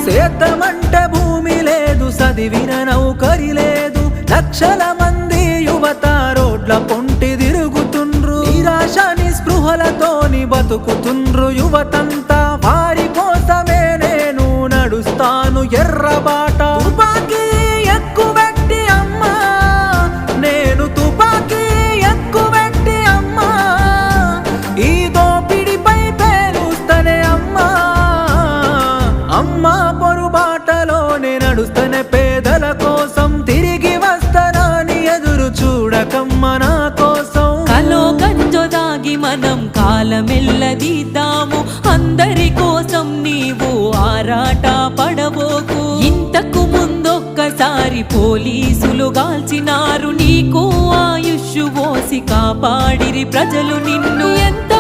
సేద్యమంటే భూమి లేదు, చదివిన నౌకరి లేదు, లక్షల మంది యువత రోడ్ల పొంటి తిరుగుతుండ్రు, నిరాశ నిస్పృహలతోని బతుకుతుండ్రు యువతంతా. వారి కోసమే నేను నడుస్తాను ఎర్రబాట. తుపాకీ ఎక్కుబెట్టి అమ్మా, నేను తుపాకీ ఎక్కుబెట్టి అమ్మా, ఈ దోపిడిపై పేలుస్తనే అమ్మా. అమ్మా పొరుబాటలోనే నడుస్తనే పేదల కోసం, తిరిగి వస్తానని ఎదురు చూడకమ్మ నా కోసం. కలో గంజో దాగి మనం కాలమెల్లదీద్దాము, అందరి కోసం నీవు ఆరాట పడబోకు. ఇంతకు ముందొక్కసారి పోలీసులు గాల్చినారు, నీకు ఆయుష్ పోసి కాపాడిరి ప్రజలు నిన్ను. ఎంత